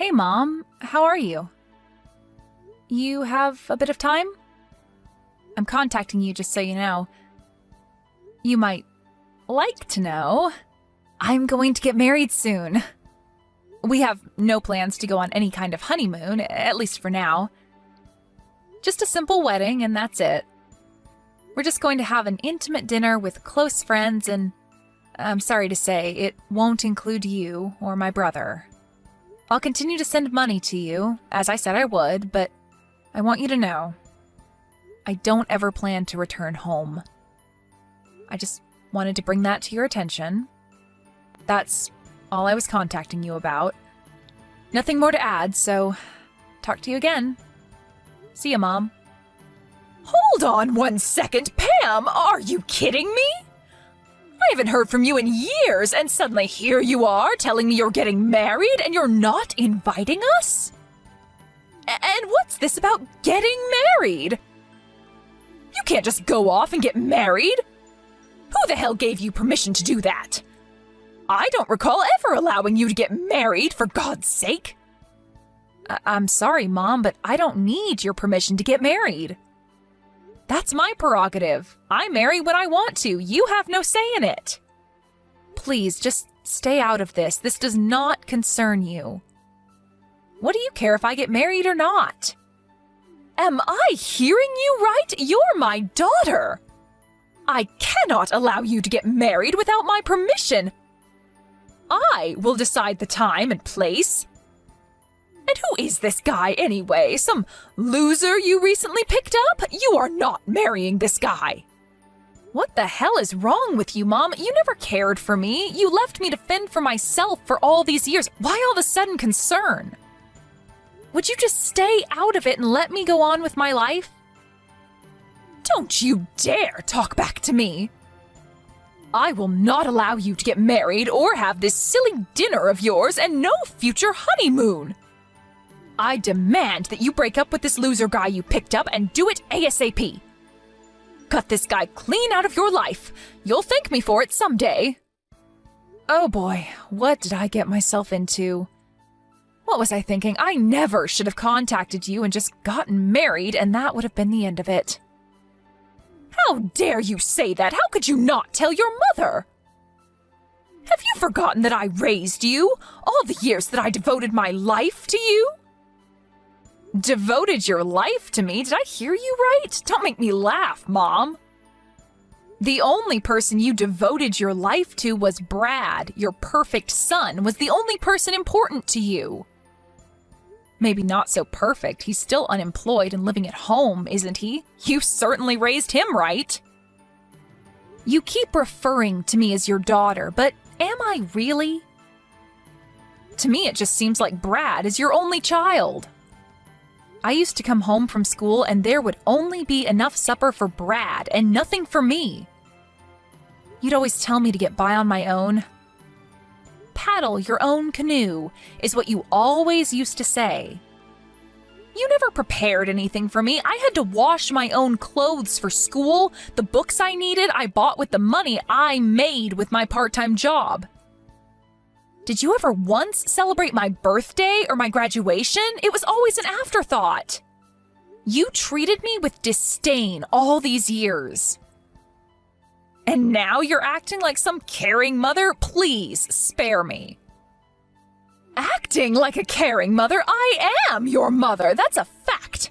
Hey, Mom. How are you? You have a bit of time? I'm contacting you just so you know. You might like to know. I'm going to get married soon. We have no plans to go on any kind of honeymoon, at least for now. Just a simple wedding, and that's it. We're just going to have an intimate dinner with close friends, and I'm sorry to say, it won't include you or my brother. I'll continue to send money to you, as I said I would, but I want you to know, I don't ever plan to return home. I just wanted to bring that to your attention. That's all I was contacting you about. Nothing more to add, so talk to you again. See ya, Mom. Hold on 1 second, Pam! Are you kidding me? I haven't heard from you in years, and suddenly here you are telling me you're getting married and you're not inviting us? And what's this about getting married? You can't just go off and get married. Who the hell gave you permission to do that? I don't recall ever allowing you to get married, for God's sake. I'm sorry, Mom, but I don't need your permission to get married. That's my prerogative. I marry when I want to. You have no say in it. Please, just stay out of this. This does not concern you. What do you care if I get married or not? Am I hearing you right? You're my daughter. I cannot allow you to get married without my permission. I will decide the time and place. And who is this guy anyway? Some loser you recently picked up? You are not marrying this guy. What the hell is wrong with you, Mom? You never cared for me. You left me to fend for myself for all these years. Why all of a sudden concern? Would you just stay out of it and let me go on with my life? Don't you dare talk back to me. I will not allow you to get married or have this silly dinner of yours and no future honeymoon. I demand that you break up with this loser guy you picked up and do it ASAP. Cut this guy clean out of your life. You'll thank me for it someday. Oh boy, what did I get myself into? What was I thinking? I never should have contacted you and just gotten married, and that would have been the end of it. How dare you say that? How could you not tell your mother? Have you forgotten that I raised you? All the years that I devoted my life to you? Devoted your life to me? Did I hear you right? Don't make me laugh, Mom. The only person you devoted your life to was Brad. Your perfect son was the only person important to you. Maybe not so perfect. He's still unemployed and living at home, isn't he? You certainly raised him right. You keep referring to me as your daughter, but am I really? To me, it just seems like Brad is your only child. I used to come home from school and there would only be enough supper for Brad and nothing for me. You'd always tell me to get by on my own. Paddle your own canoe is what you always used to say. You never prepared anything for me. I had to wash my own clothes for school. The books I needed, I bought with the money I made with my part-time job. Did you ever once celebrate my birthday or my graduation? It was always an afterthought. You treated me with disdain all these years. And now you're acting like some caring mother? Please, spare me. Acting like a caring mother? I am your mother. That's a fact.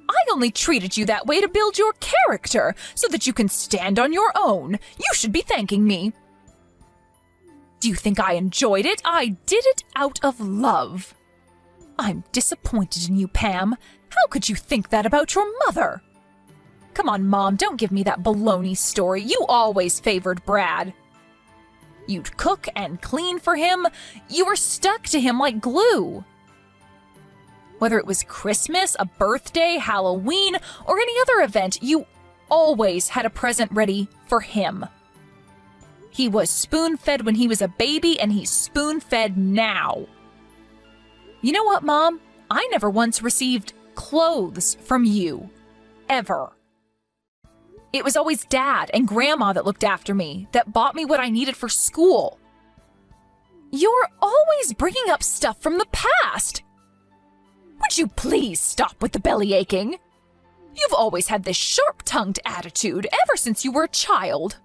I only treated you that way to build your character so that you can stand on your own. You should be thanking me. Do you think I enjoyed it? I did it out of love. I'm disappointed in you, Pam. How could you think that about your mother? Come on, Mom, don't give me that baloney story. You always favored Brad. You'd cook and clean for him. You were stuck to him like glue. Whether it was Christmas, a birthday, Halloween, or any other event, you always had a present ready for him. He was spoon-fed when he was a baby, and he's spoon-fed now. You know what, Mom? I never once received clothes from you. Ever. It was always Dad and Grandma that looked after me, that bought me what I needed for school. You're always bringing up stuff from the past. Would you please stop with the belly aching? You've always had this sharp-tongued attitude ever since you were a child.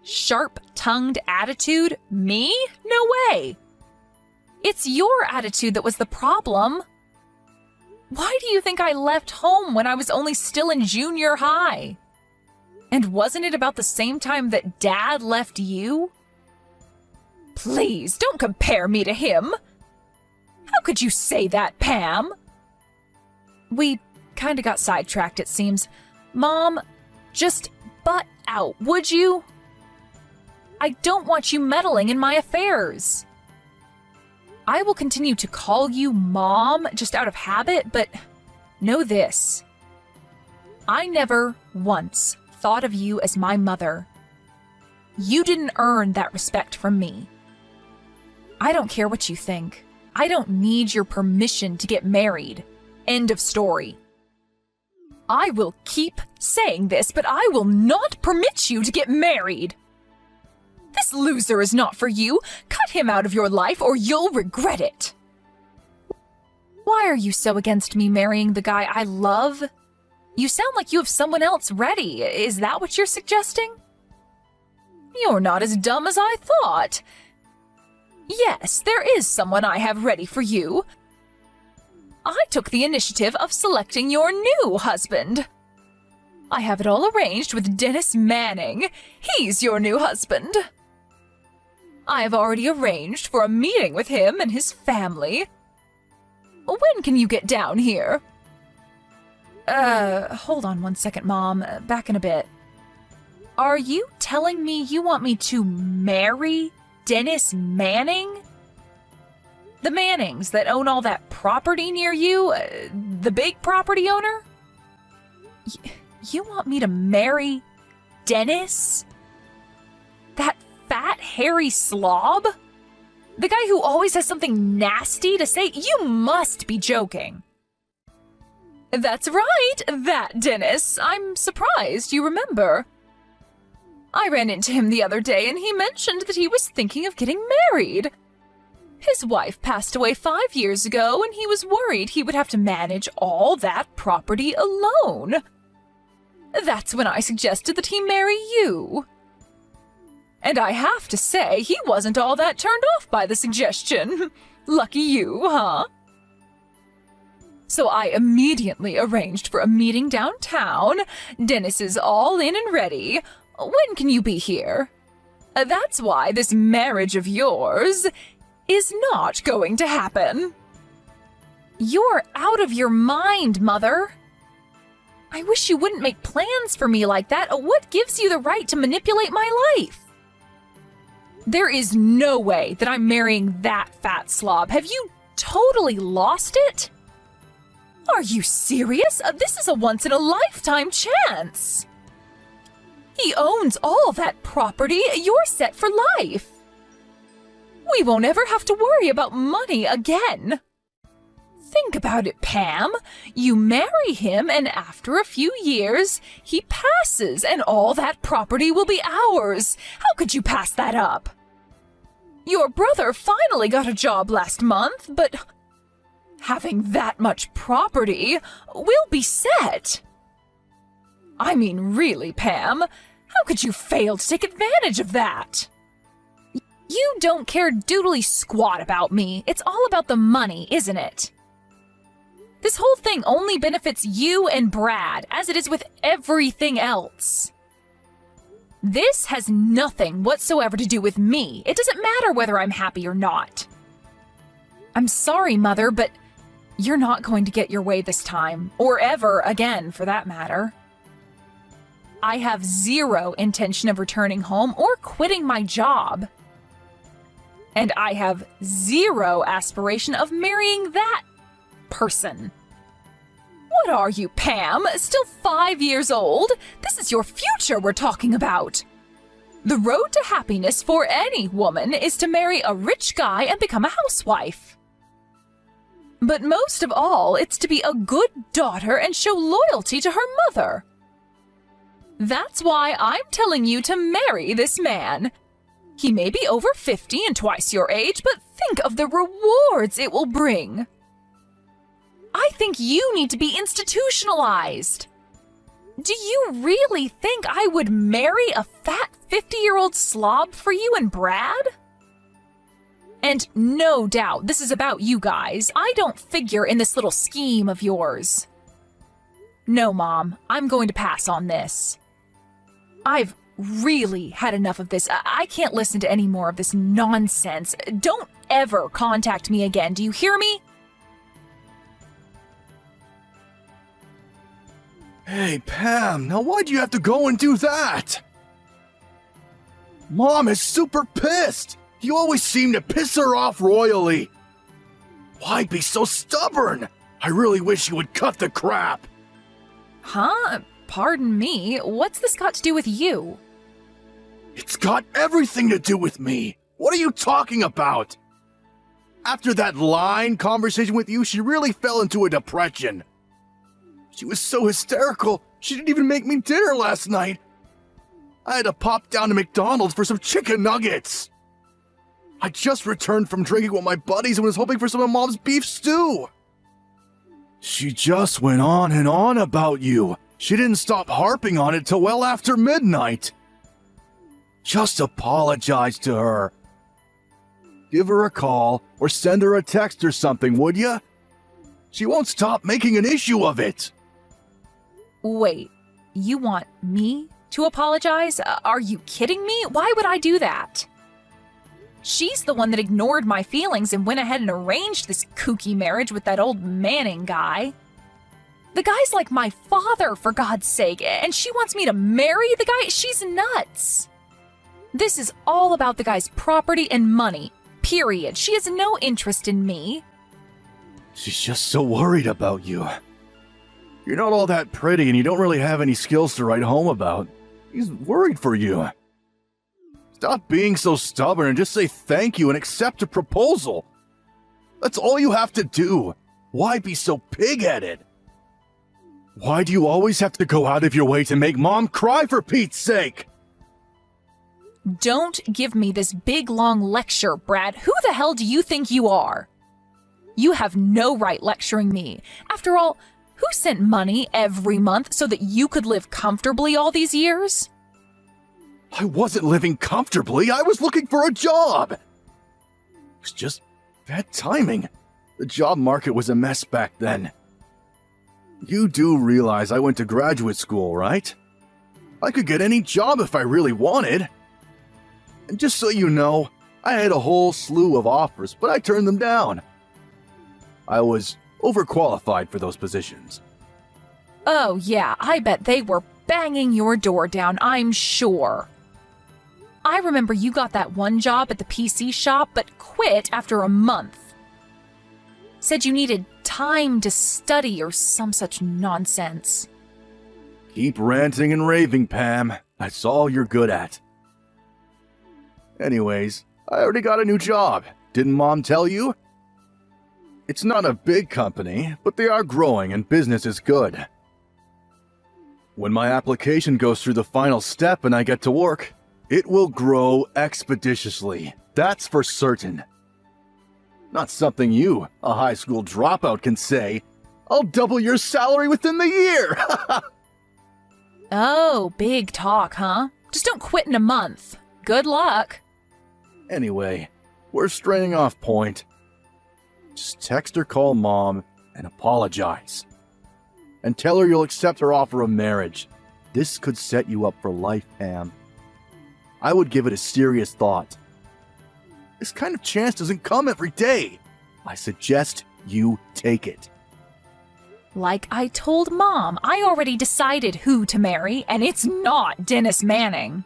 Sharp-tongued attitude? Me? No way. It's your attitude that was the problem. Why do you think I left home when I was only still in junior high? And wasn't it about the same time that Dad left you? Please, don't compare me to him. How could you say that, Pam? We kinda got sidetracked, it seems. Mom, just butt out, would you? I don't want you meddling in my affairs. I will continue to call you Mom just out of habit, but know this. I never once thought of you as my mother. You didn't earn that respect from me. I don't care what you think. I don't need your permission to get married. End of story. I will keep saying this, but I will not permit you to get married. This loser is not for you. Cut him out of your life or you'll regret it. Why are you so against me marrying the guy I love? You sound like you have someone else ready. Is that what you're suggesting? You're not as dumb as I thought. Yes, there is someone I have ready for you. I took the initiative of selecting your new husband. I have it all arranged with Dennis Manning. He's your new husband. I have already arranged for a meeting with him and his family. When can you get down here? Hold on one second, Mom. Back in a bit. Are you telling me you want me to marry Dennis Manning? The Mannings that own all that property near you? The big property owner? You want me to marry Dennis? That fat, hairy slob? The guy who always has something nasty to say? You must be joking. That's right, that Dennis. I'm surprised you remember. I ran into him the other day and he mentioned that he was thinking of getting married. His wife passed away 5 years ago and he was worried he would have to manage all that property alone. That's when I suggested that he marry you. And I have to say, he wasn't all that turned off by the suggestion. Lucky you, huh? So I immediately arranged for a meeting downtown. Dennis is all in and ready. When can you be here? That's why this marriage of yours is not going to happen. You're out of your mind, Mother. I wish you wouldn't make plans for me like that. What gives you the right to manipulate my life? There is no way that I'm marrying that fat slob. Have you totally lost it? Are you serious? This is a once-in-a-lifetime chance. He owns all that property. You're set for life. We won't ever have to worry about money again. Think about it, Pam. You marry him, and after a few years, he passes, and all that property will be ours. How could you pass that up? Your brother finally got a job last month, but having that much property, we'll be set. I mean, really, Pam, how could you fail to take advantage of that? You don't care doodly squat about me. It's all about the money, isn't it? This whole thing only benefits you and Brad, as it is with everything else. This has nothing whatsoever to do with me. It doesn't matter whether I'm happy or not. I'm sorry, Mother, but you're not going to get your way this time, or ever again, for that matter. I have zero intention of returning home or quitting my job. And I have zero aspiration of marrying that person. What are you, Pam? Still 5 years old? This is your future we're talking about. The road to happiness for any woman is to marry a rich guy and become a housewife. But most of all, it's to be a good daughter and show loyalty to her mother. That's why I'm telling you to marry this man. He may be over 50 and twice your age, but think of the rewards it will bring. I think you need to be institutionalized. Do you really think I would marry a fat 50-year-old slob for you and Brad? And no doubt this is about you guys. I don't figure in this little scheme of yours. No, Mom, I'm going to pass on this. I've really had enough of this. I can't listen to any more of this nonsense. Don't ever contact me again. Do you hear me? Hey, Pam, now why do you have to go and do that? Mom is super pissed. You always seem to piss her off royally. Why be so stubborn? I really wish you would cut the crap. Huh? Pardon me, what's this got to do with you? It's got everything to do with me. What are you talking about? After that line conversation with you, she really fell into a depression. She was so hysterical, she didn't even make me dinner last night. I had to pop down to McDonald's for some chicken nuggets. I just returned from drinking with my buddies and was hoping for some of Mom's beef stew. She just went on and on about you. She didn't stop harping on it till well after midnight. Just apologize to her. Give her a call or send her a text or something, would ya? She won't stop making an issue of it. Wait, you want me to apologize? Are you kidding me? Why would I do that? She's the one that ignored my feelings and went ahead and arranged this kooky marriage with that old Manning guy. The guy's like my father, for God's sake, and she wants me to marry the guy? She's nuts. This is all about the guy's property and money, period. She has no interest in me. She's just so worried about you. You're not all that pretty and you don't really have any skills to write home about. He's worried for you. Stop being so stubborn and just say thank you and accept a proposal. That's all you have to do. Why be so pig-headed? Why do you always have to go out of your way to make Mom cry, for Pete's sake? Don't give me this big long lecture, Brad. Who the hell do you think you are? You have no right lecturing me. After all, who sent money every month so that you could live comfortably all these years? I wasn't living comfortably. I was looking for a job. It was just bad timing. The job market was a mess back then. You do realize I went to graduate school, right? I could get any job if I really wanted. And just so you know, I had a whole slew of offers, but I turned them down. I was overqualified for those positions. Oh yeah, I bet they were banging your door down, I'm sure. I remember you got that one job at the PC shop, but quit after a month. Said you needed time to study or some such nonsense. Keep ranting and raving, Pam. That's all you're good at. Anyways, I already got a new job. Didn't Mom tell you? It's not a big company, but they are growing and business is good. When my application goes through the final step and I get to work, it will grow expeditiously. That's for certain. Not something you, a high school dropout, can say. I'll double your salary within the year! Oh, big talk, huh? Just don't quit in a month. Good luck. Anyway, we're straying off point. Just text or call Mom and apologize. And tell her you'll accept her offer of marriage. This could set you up for life, Pam. I would give it a serious thought. This kind of chance doesn't come every day. I suggest you take it. Like I told Mom, I already decided who to marry, and it's not Dennis Manning.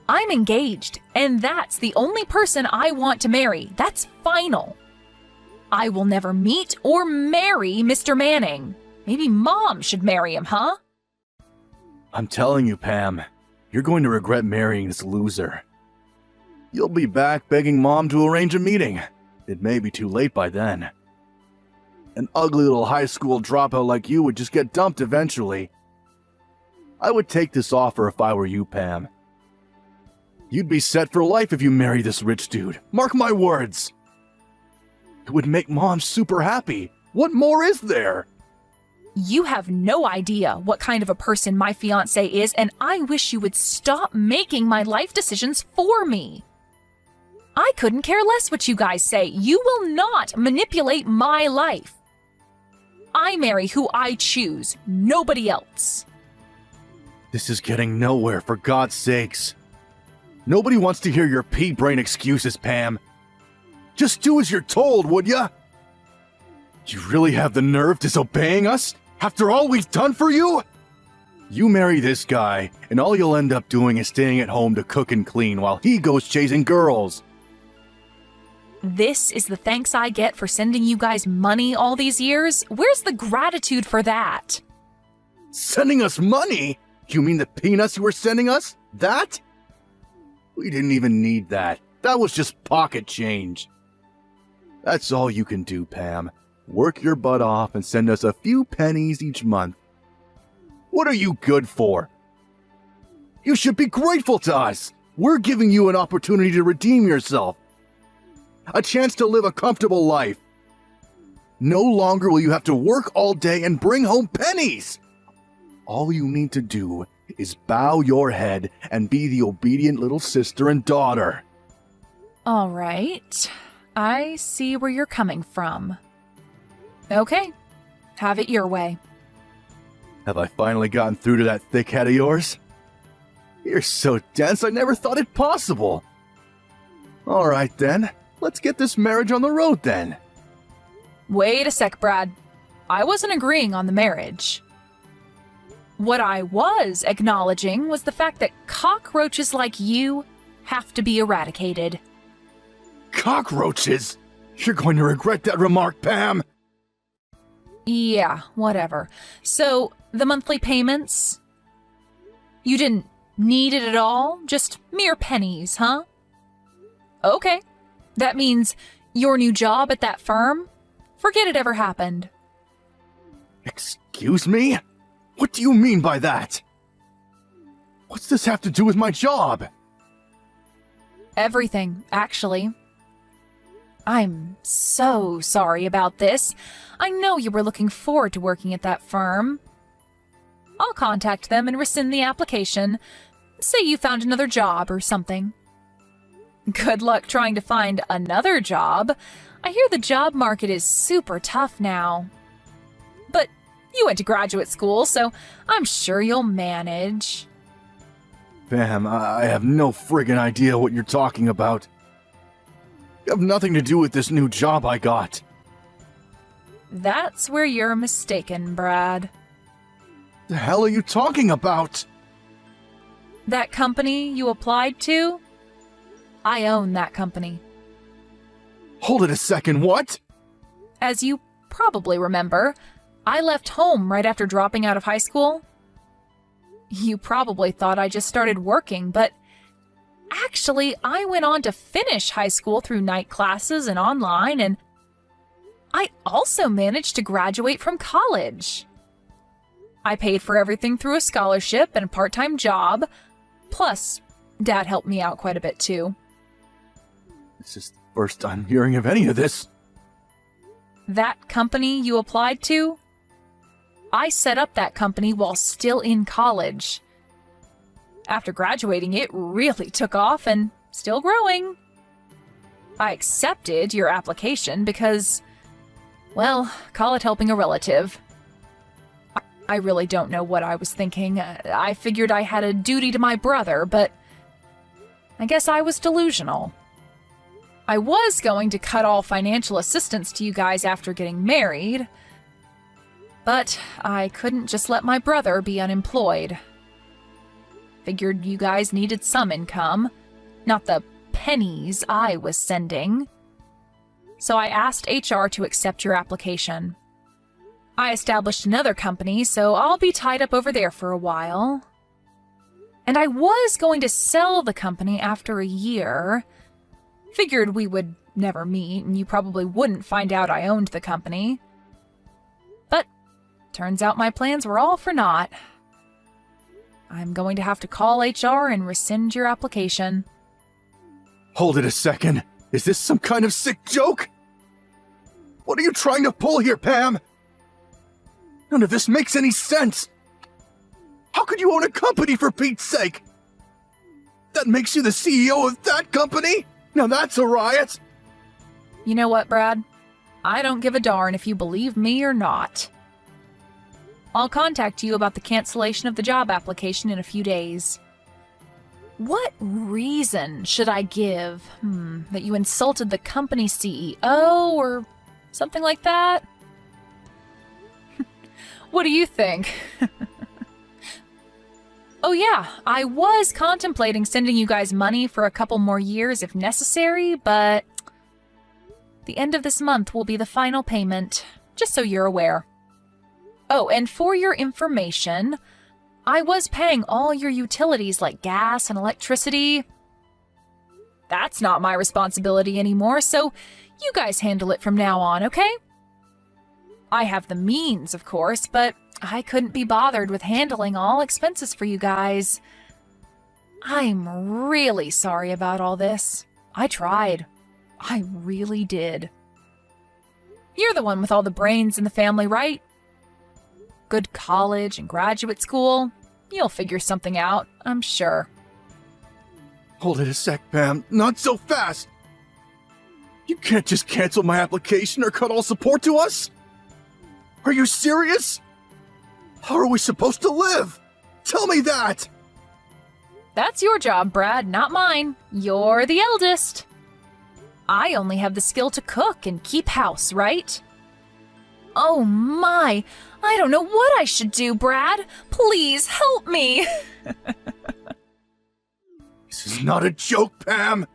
I'm engaged, and that's the only person I want to marry. That's final. I will never meet or marry Mr. Manning. Maybe Mom should marry him, huh? I'm telling you, Pam, you're going to regret marrying this loser. You'll be back begging Mom to arrange a meeting. It may be too late by then. An ugly little high school dropout like you would just get dumped eventually. I would take this offer if I were you, Pam. You'd be set for life if you marry this rich dude. Mark my words. It would make Mom super happy. What more is there? You have no idea what kind of a person my fiance is, and I wish you would stop making my life decisions for me. I couldn't care less what you guys say. You will not manipulate my life. I marry who I choose, nobody else. This is getting nowhere, for God's sakes. Nobody wants to hear your pea-brain excuses, Pam. Just do as you're told, would ya? You really have the nerve disobeying us? After all we've done for you? You marry this guy, and all you'll end up doing is staying at home to cook and clean while he goes chasing girls. This is the thanks I get for sending you guys money all these years? Where's the gratitude for that? Sending us money? You mean the peanuts you were sending us? That? We didn't even need that. That was just pocket change. That's all you can do, Pam. Work your butt off and send us a few pennies each month. What are you good for? You should be grateful to us. We're giving you an opportunity to redeem yourself. A chance to live a comfortable life. No longer will you have to work all day and bring home pennies. All you need to do is bow your head and be the obedient little sister and daughter. All right. I see where you're coming from. Okay. Have it your way. Have I finally gotten through to that thick head of yours? You're so dense I never thought it possible. All right then, let's get this marriage on the road then. Wait a sec, Brad. I wasn't agreeing on the marriage. What I was acknowledging was the fact that cockroaches like you have to be eradicated. Cockroaches? You're going to regret that remark, Pam. Yeah, whatever. So, the monthly payments? You didn't need it at all? Just mere pennies, huh? Okay. That means your new job at that firm? Forget it ever happened. Excuse me? What do you mean by that? What's this have to do with my job? Everything, actually. I'm so sorry about this. I know you were looking forward to working at that firm. I'll contact them and rescind the application. Say you found another job or something. Good luck trying to find another job. I hear the job market is super tough now. But you went to graduate school, so I'm sure you'll manage. Pam, I have no friggin' idea what you're talking about. You have nothing to do with this new job I got. That's where you're mistaken, Brad. The hell are you talking about? That company you applied to? I own that company. Hold it a second, what? As you probably remember, I left home right after dropping out of high school. You probably thought I just started working, but actually, I went on to finish high school through night classes and online, and I also managed to graduate from college. I paid for everything through a scholarship and a part-time job, plus Dad helped me out quite a bit too. This is the first time hearing of any of this. That company you applied to? I set up that company while still in college. After graduating, it really took off and still growing. I accepted your application because, well, call it helping a relative. I really don't know what I was thinking. I figured I had a duty to my brother, but I guess I was delusional. I was going to cut all financial assistance to you guys after getting married, but I couldn't just let my brother be unemployed. Figured you guys needed some income, not the pennies I was sending. So I asked HR to accept your application. I established another company, so I'll be tied up over there for a while. And I was going to sell the company after a year. Figured we would never meet, and you probably wouldn't find out I owned the company. But turns out my plans were all for naught. I'm going to have to call HR and rescind your application. Hold it a second. Is this some kind of sick joke? What are you trying to pull here, Pam? None of this makes any sense. How could you own a company, for Pete's sake? That makes you the CEO of that company? Now that's a riot. You know what, Brad? I don't give a darn if you believe me or not. I'll contact you about the cancellation of the job application in a few days. What reason should I give? That you insulted the company CEO or something like that? What do you think? Oh yeah, I was contemplating sending you guys money for a couple more years if necessary, but the end of this month will be the final payment, just so you're aware. Oh, and for your information, I was paying all your utilities like gas and electricity. That's not my responsibility anymore, so you guys handle it from now on, okay? I have the means, of course, but I couldn't be bothered with handling all expenses for you guys. I'm really sorry about all this. I tried. I really did. You're the one with all the brains in the family, right? Good college and graduate school. You'll figure something out, I'm sure. Hold it a sec, Pam. Not so fast. You can't just cancel my application or cut all support to us? Are you serious? How are we supposed to live? Tell me that! That's your job, Brad, not mine. You're the eldest. I only have the skill to cook and keep house, right? Oh my, I don't know what I should do, Brad. Please help me. This is not a joke, Pam.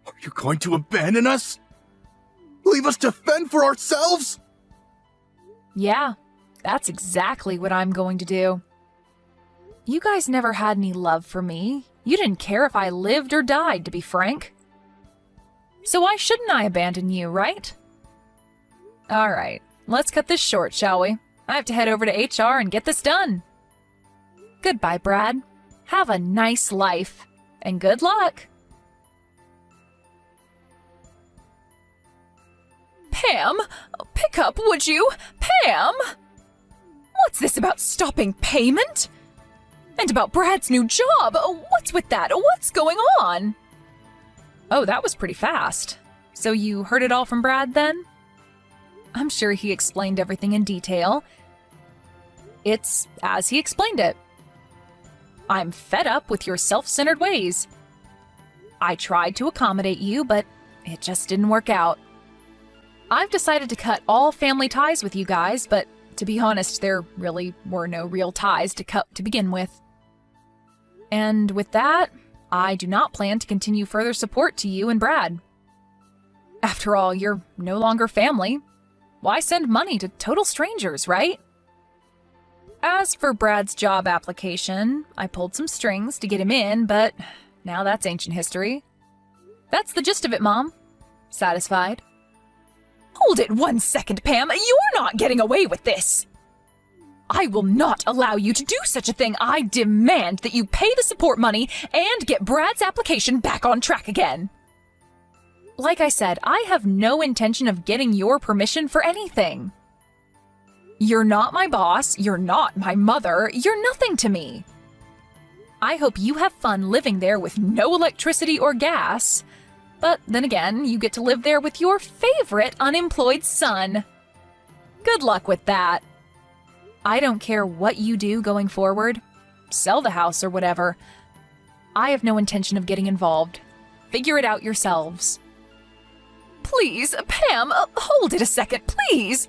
Are you going to abandon us? Leave us to fend for ourselves? Yeah, that's exactly what I'm going to do. You guys never had any love for me. You didn't care if I lived or died, to be frank. So why shouldn't I abandon you, right? All right, let's cut this short, shall we? I have to head over to HR and get this done. Goodbye, Brad. Have a nice life, and good luck. Pam, pick up, would you? Pam! What's this about stopping payment? And about Brad's new job? What's with that? What's going on? Oh, that was pretty fast. So you heard it all from Brad, then? I'm sure he explained everything in detail. It's as he explained it. I'm fed up with your self-centered ways. I tried to accommodate you, but it just didn't work out. I've decided to cut all family ties with you guys, but to be honest, there really were no real ties to cut to begin with. And with that, I do not plan to continue further support to you and Brad. After all, you're no longer family. Why send money to total strangers, right? As for Brad's job application, I pulled some strings to get him in, but now that's ancient history. That's the gist of it, Mom. Satisfied? Hold it 1 second, Pam. You're not getting away with this. I will not allow you to do such a thing. I demand that you pay the support money and get Brad's application back on track again. Like I said, I have no intention of getting your permission for anything. You're not my boss, you're not my mother, you're nothing to me. I hope you have fun living there with no electricity or gas, but then again, you get to live there with your favorite unemployed son. Good luck with that. I don't care what you do going forward. Sell the house or whatever. I have no intention of getting involved. Figure it out yourselves. Please, Pam, hold it a second, please.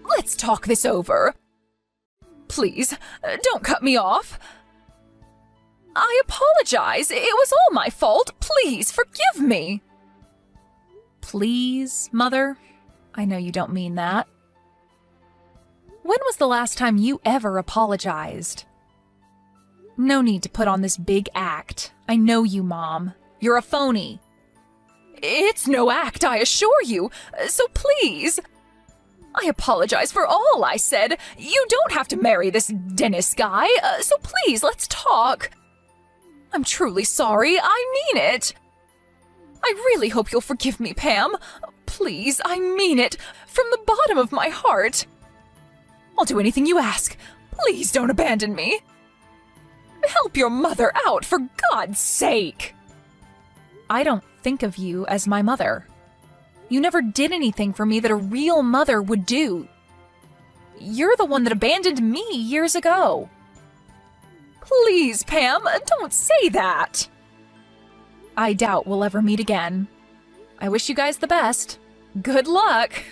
Let's talk this over. Please, don't cut me off. I apologize. It was all my fault. Please, forgive me. Please, Mother? I know you don't mean that. When was the last time you ever apologized? No need to put on this big act. I know you, Mom. You're a phony. It's no act, I assure you. So please. I apologize for all I said. You don't have to marry this Dennis guy, so please, let's talk. I'm truly sorry. I mean it. I really hope you'll forgive me, Pam. Please, I mean it. From the bottom of my heart. I'll do anything you ask. Please don't abandon me. Help your mother out, for God's sake. I don't think of you as my mother. You never did anything for me that a real mother would do. You're the one that abandoned me years ago. Please, Pam, don't say that. I doubt we'll ever meet again. I wish you guys the best. Good luck!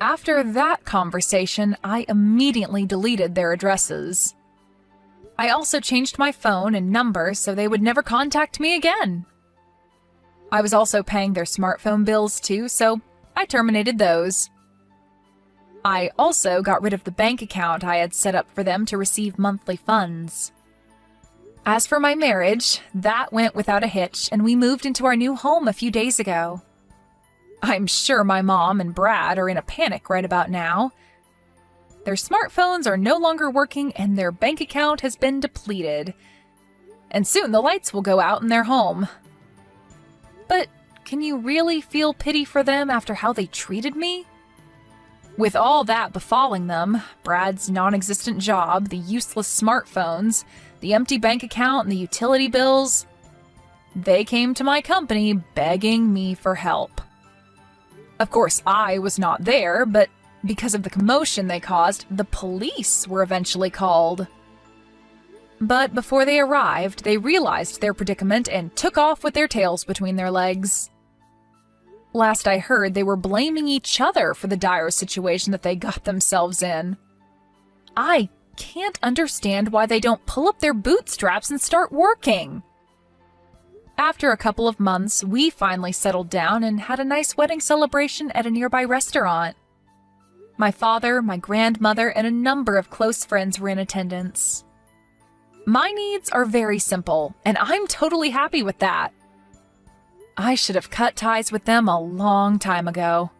After that conversation, I immediately deleted their addresses. I also changed my phone and number so they would never contact me again. I was also paying their smartphone bills too, so I terminated those. I also got rid of the bank account I had set up for them to receive monthly funds. As for my marriage, that went without a hitch, and we moved into our new home a few days ago. I'm sure my mom and Brad are in a panic right about now. Their smartphones are no longer working and their bank account has been depleted. And soon the lights will go out in their home. But can you really feel pity for them after how they treated me? With all that befalling them, Brad's non-existent job, the useless smartphones, the empty bank account, and the utility bills, they came to my company begging me for help. Of course, I was not there, but because of the commotion they caused, the police were eventually called. But before they arrived, they realized their predicament and took off with their tails between their legs. Last I heard, they were blaming each other for the dire situation that they got themselves in. I can't understand why they don't pull up their bootstraps and start working. After a couple of months, we finally settled down and had a nice wedding celebration at a nearby restaurant. My father, my grandmother, and a number of close friends were in attendance. My needs are very simple, and I'm totally happy with that. I should have cut ties with them a long time ago.